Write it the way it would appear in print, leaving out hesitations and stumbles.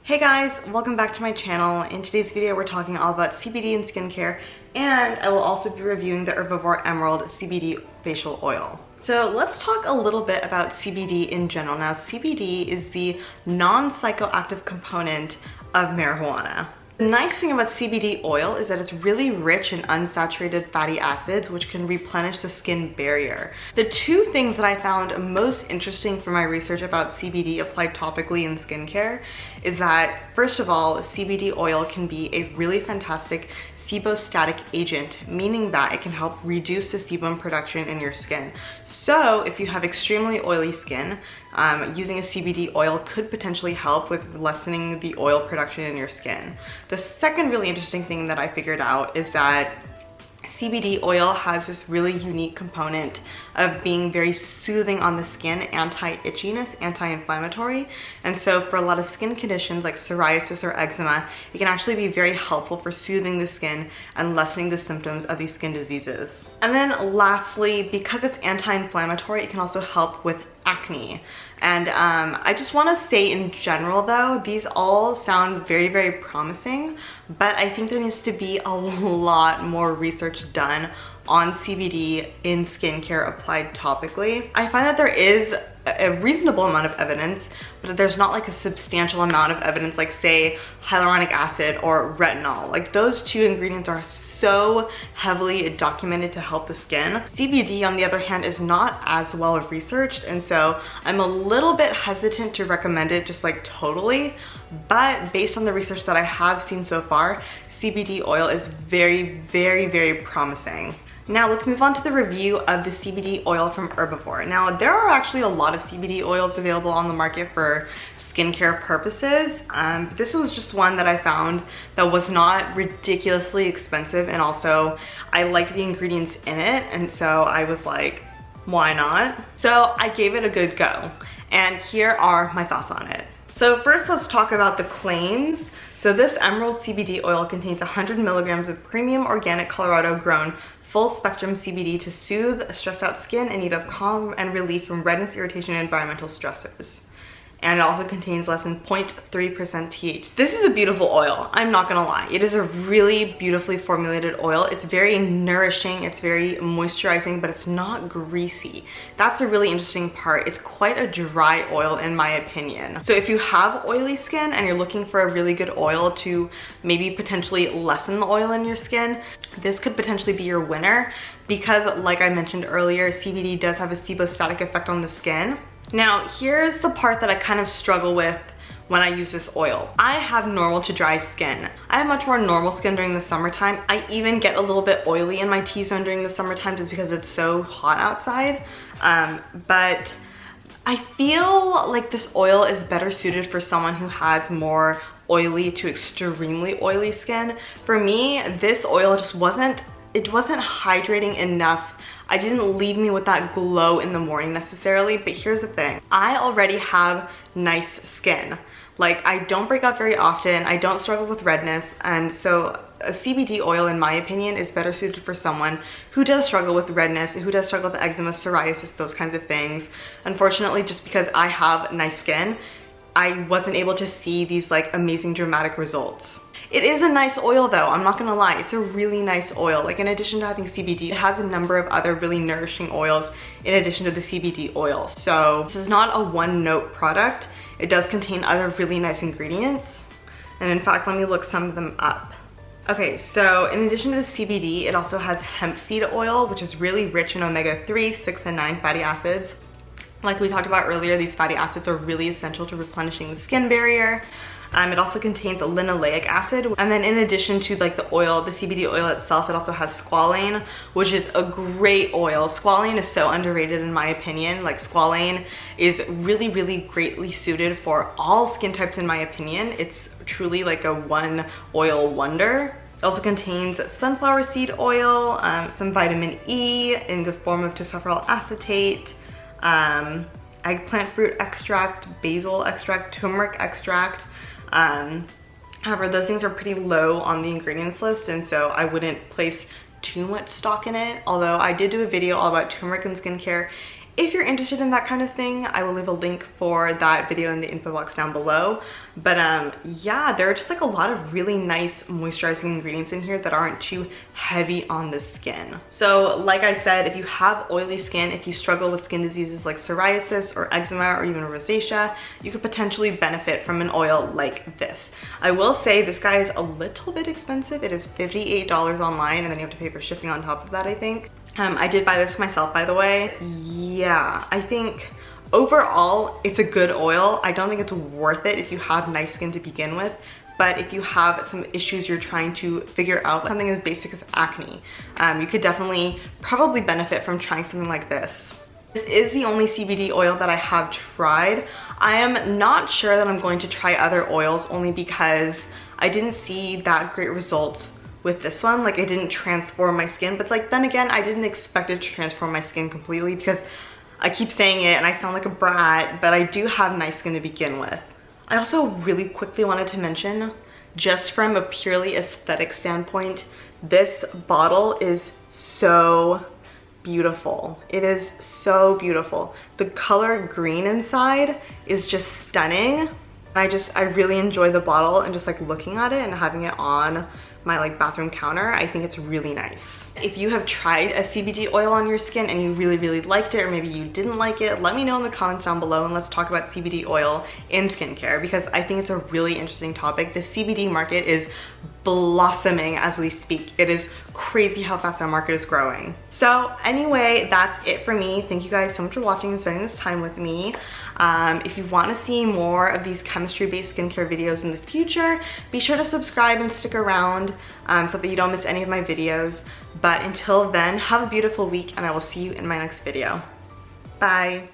Hey guys, welcome back to my channel. In today's video, we're talking all about CBD in skincare, and I will also be reviewing the Herbivore Emerald CBD facial oil. So let's talk a little bit about CBD in general. Now, CBD is the non-psychoactive component of marijuana. The nice thing about CBD oil is that it's really rich in unsaturated fatty acids, which can replenish the skin barrier. The two things that I found most interesting for my research about CBD applied topically in skincare is that, first of all, CBD oil can be a really fantastic sebostatic agent, meaning that it can help reduce the sebum production in your skin. So if you have extremely oily skin, using a CBD oil could potentially help with lessening the oil production in your skin. The second really interesting thing that I figured out is that CBD oil has this really unique component of being very soothing on the skin, anti-itchiness, anti-inflammatory. And so for a lot of skin conditions like psoriasis or eczema, it can actually be very helpful for soothing the skin and lessening the symptoms of these skin diseases. And then lastly, because it's anti-inflammatory, it can also help with acne. And I just want to say in general though, these all sound very, very promising, but I think there needs to be a lot more research done on CBD in skincare applied topically. I find that there is a reasonable amount of evidence, but there's not like a substantial amount of evidence like say hyaluronic acid or retinol. Like those two ingredients are so heavily documented to help the skin. CBD, on the other hand, is not as well researched, and so I'm a little bit hesitant to recommend it just like totally, but based on the research that I have seen so far, CBD oil is very, very, very promising. Now let's move on to the review of the CBD oil from Herbivore. Now there are actually a lot of CBD oils available on the market for skincare purposes. This was just one that I found that was not ridiculously expensive, and also I liked the ingredients in it, and so I was like, why not? So I gave it a good go, and here are my thoughts on it. So first let's talk about the claims. So this Emerald CBD oil contains 100 milligrams of premium organic Colorado grown full spectrum CBD to soothe stressed out skin in need of calm and relief from redness, irritation, and environmental stressors. And it also contains less than 0.3% THC. This is a beautiful oil, I'm not gonna lie. It is a really beautifully formulated oil. It's very nourishing, it's very moisturizing, but it's not greasy. That's a really interesting part. It's quite a dry oil in my opinion. So if you have oily skin and you're looking for a really good oil to maybe potentially lessen the oil in your skin, this could potentially be your winner because, like I mentioned earlier, CBD does have a sebostatic effect on the skin. Now, here's the part that I kind of struggle with when I use this oil. I have normal to dry skin. I have much more normal skin during the summertime. I even get a little bit oily in my T-zone during the summertime just because it's so hot outside. But I feel like this oil is better suited for someone who has more oily to extremely oily skin. For me, this oil just wasn't hydrating enough. It didn't leave me with that glow in the morning necessarily, but here's the thing. I already have nice skin. Like, I don't break out very often, I don't struggle with redness, and so a CBD oil, in my opinion, is better suited for someone who does struggle with redness, who does struggle with eczema, psoriasis, those kinds of things. Unfortunately, just because I have nice skin, I wasn't able to see these like amazing dramatic results. It is a nice oil though, I'm not gonna lie. It's a really nice oil. Like, in addition to having CBD, it has a number of other really nourishing oils in addition to the CBD oil. So this is not a one-note product. It does contain other really nice ingredients. And in fact, let me look some of them up. Okay, so in addition to the CBD, it also has hemp seed oil, which is really rich in omega-3, 6, and 9 fatty acids. Like we talked about earlier, these fatty acids are really essential to replenishing the skin barrier. It also contains linoleic acid, and then in addition to like the oil, the CBD oil itself, it also has squalane, which is a great oil. Squalane is so underrated in my opinion. Like, squalane is really, really greatly suited for all skin types in my opinion. It's truly like a one oil wonder. It also contains sunflower seed oil, some vitamin E in the form of tocopherol acetate, eggplant fruit extract, basil extract, turmeric extract. However, those things are pretty low on the ingredients list, and so I wouldn't place too much stock in it. Although I did do a video all about turmeric in skincare, if you're interested in that kind of thing, I will leave a link for that video in the info box down below. But yeah, there are just like a lot of really nice moisturizing ingredients in here that aren't too heavy on the skin. So like I said, if you have oily skin, if you struggle with skin diseases like psoriasis or eczema or even rosacea, you could potentially benefit from an oil like this. I will say this guy is a little bit expensive. It is $58 online, and then you have to pay for shipping on top of that, I think. I did buy this myself, by the way. Yeah, I think overall it's a good oil. I don't think it's worth it if you have nice skin to begin with, but if you have some issues you're trying to figure out, something as basic as acne, you could definitely probably benefit from trying something like this. This is the only CBD oil that I have tried. I am not sure that I'm going to try other oils, only because I didn't see that great results with this one. Like, it didn't transform my skin, but like then again, I didn't expect it to transform my skin completely, because I keep saying it and I sound like a brat, but I do have nice skin to begin with. I also really quickly wanted to mention, just from a purely aesthetic standpoint, this bottle is so beautiful. It is so beautiful. The color green inside is just stunning. I really enjoy the bottle, and just like looking at it and having it on my like bathroom counter, I think it's really nice. If you have tried a CBD oil on your skin and you really liked it, or maybe you didn't like it, let me know in the comments down below, and let's talk about CBD oil in skincare, because I think it's a really interesting topic. The CBD market is blossoming as we speak. It is crazy how fast that market is growing. So anyway, that's it for me. Thank you guys so much for watching and spending this time with me. If you want to see more of these chemistry-based skincare videos in the future, be sure to subscribe and stick around so that you don't miss any of my videos. But until then, have a beautiful week, and I will see you in my next video. Bye.